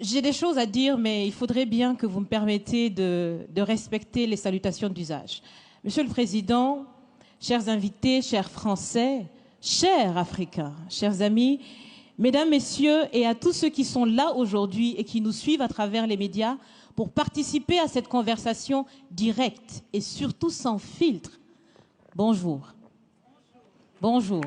J'ai des choses à dire, mais il faudrait bien que vous me permettiez de respecter les salutations d'usage. Monsieur le Président, chers invités, chers Français, chers Africains, chers amis, Mesdames, Messieurs, et à tous ceux qui sont là aujourd'hui et qui nous suivent à travers les médias pour participer à cette conversation directe et surtout sans filtre. Bonjour. Bonjour.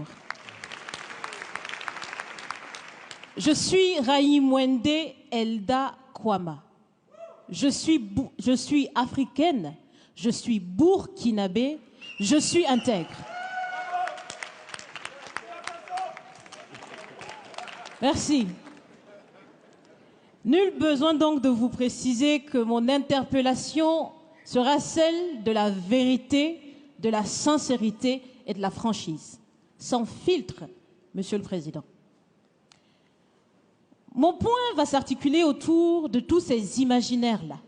Je suis Raïmwende Elda Kwama. Je suis africaine, je suis burkinabé, je suis intègre. Merci. Nul besoin donc de vous préciser que mon interpellation sera celle de la vérité, de la sincérité et de la franchise. Sans filtre, Monsieur le Président. Mon point va s'articuler autour de tous ces imaginaires-là.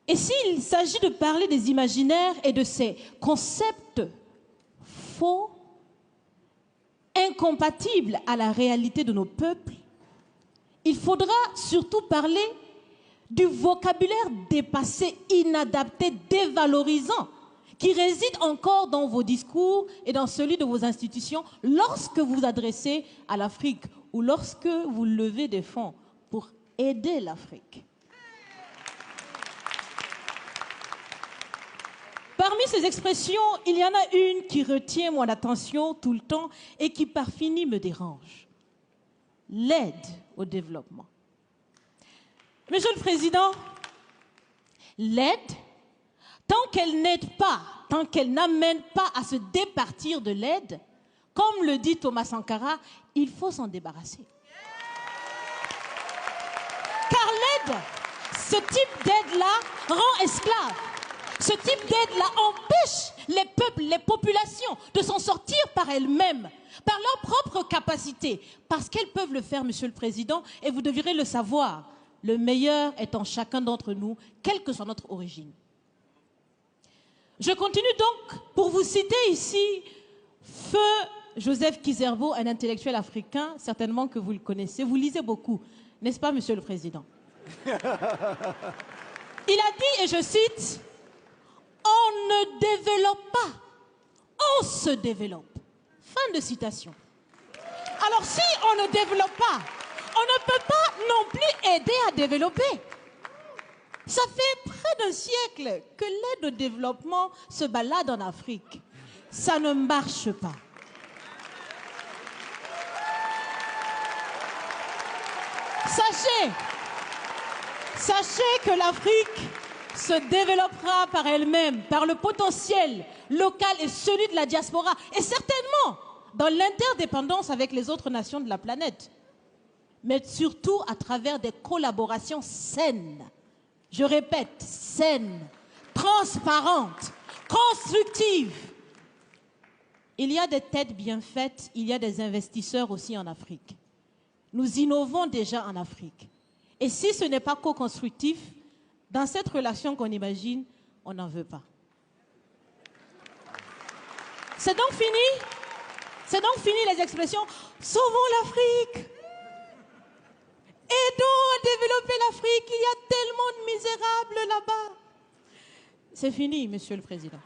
Et s'il s'agit de parler des imaginaires et de ces concepts faux, incompatibles à la réalité de nos peuples, il faudra surtout parler du vocabulaire dépassé, inadapté, dévalorisant, qui réside encore dans vos discours et dans celui de vos institutions lorsque vous vous adressez à l'Afrique ou lorsque vous levez des fonds pour aider l'Afrique. Parmi ces expressions, il y en a une qui retient mon attention tout le temps et qui par fini me dérange. L'aide au développement. Monsieur le Président, l'aide, tant qu'elle n'aide pas, tant qu'elle n'amène pas à se départir de l'aide, comme le dit Thomas Sankara, il faut s'en débarrasser. Car l'aide, ce type d'aide-là rend esclave. Ce type d'aide-là empêche les peuples, les populations de s'en sortir par elles-mêmes, par leur propre capacité, parce qu'elles peuvent le faire, Monsieur le Président, et vous devrez le savoir. Le meilleur est en chacun d'entre nous, quelle que soit notre origine. Je continue donc pour vous citer ici Feu Joseph Kizerbo, un intellectuel africain, certainement que vous le connaissez. Vous lisez beaucoup, n'est-ce pas, Monsieur le Président? Il a dit, et je cite, « On ne développe pas, on se développe. » Fin de citation. Alors si on ne développe pas, on ne peut pas non plus aider à développer. Ça fait près d'un siècle que l'aide au développement se balade en Afrique. Ça ne marche pas. Sachez que l'Afrique se développera par elle-même, par le potentiel local et celui de la diaspora, et certainement dans l'interdépendance avec les autres nations de la planète, mais surtout à travers des collaborations saines. Je répète, saines, transparentes, constructives. Il y a des têtes bien faites, il y a des investisseurs aussi en Afrique. Nous innovons déjà en Afrique. Et si ce n'est pas co-constructif, dans cette relation qu'on imagine, on n'en veut pas. C'est donc fini? C'est donc fini les expressions « Sauvons l'Afrique !» Aidons à développer l'Afrique, il y a tellement de misérables là-bas. C'est fini, Monsieur le Président.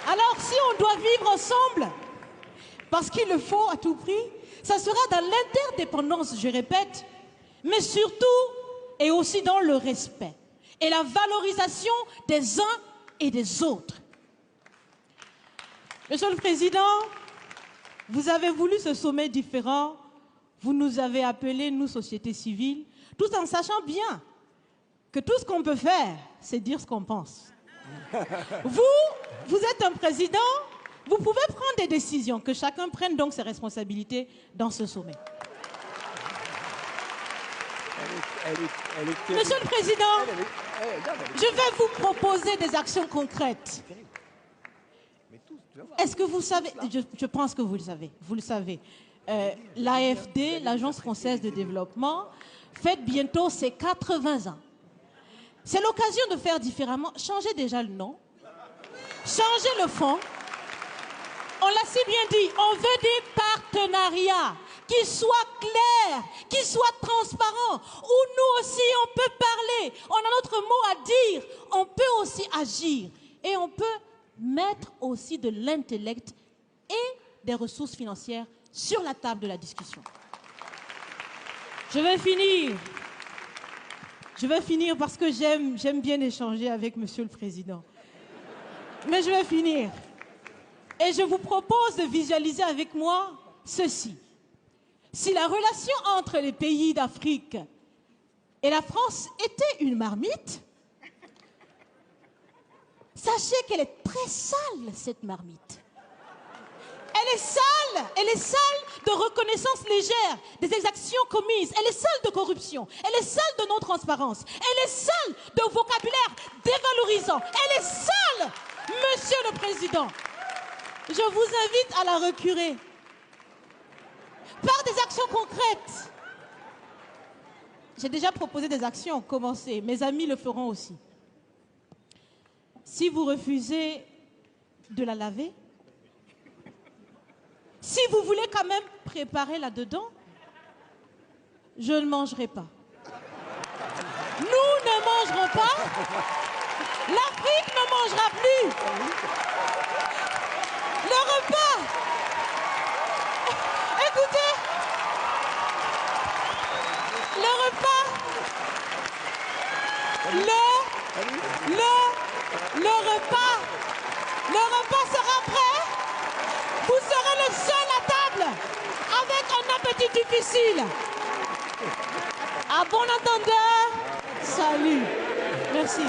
Alors, si on doit vivre ensemble, parce qu'il le faut à tout prix, ça sera dans l'interdépendance, je répète, mais surtout et aussi dans le respect et la valorisation des uns et des autres. Monsieur le Président, vous avez voulu ce sommet différent, vous nous avez appelés, nous, société civile, tout en sachant bien que tout ce qu'on peut faire, c'est dire ce qu'on pense. Vous êtes un président, vous pouvez prendre des décisions, que chacun prenne donc ses responsabilités dans ce sommet. Monsieur le Président, je vais vous proposer des actions concrètes. Est-ce que vous savez, je pense que vous le savez, l'AFD, l'Agence française de développement, fête bientôt ses 80 ans. C'est l'occasion de faire différemment. Changez déjà le nom, changez le fond. On l'a si bien dit, on veut des partenariats qui soient clairs, qui soient transparents, où nous aussi on peut parler, on a notre mot à dire, on peut aussi agir et on peut mettre aussi de l'intellect et des ressources financières sur la table de la discussion. Je vais finir parce que j'aime bien échanger avec Monsieur le Président. Mais je vais finir. Et je vous propose de visualiser avec moi ceci. Si la relation entre les pays d'Afrique et la France était une marmite, sachez qu'elle est très sale, cette marmite. Elle est sale de reconnaissance légère des exactions commises, elle est sale de corruption, elle est sale de non-transparence, elle est sale de vocabulaire dévalorisant, elle est sale, Monsieur le Président. Je vous invite à la recurer par des actions concrètes. J'ai déjà proposé des actions, commencez, mes amis le feront aussi. Si vous refusez de la laver, si vous voulez quand même préparer là-dedans, je ne mangerai pas. Nous ne mangerons pas. L'Afrique ne mangera plus. Le repas. Écoutez. Le repas. Le repas sera prêt. Vous serez le seul à table avec un appétit difficile. À bon entendeur, salut. Merci.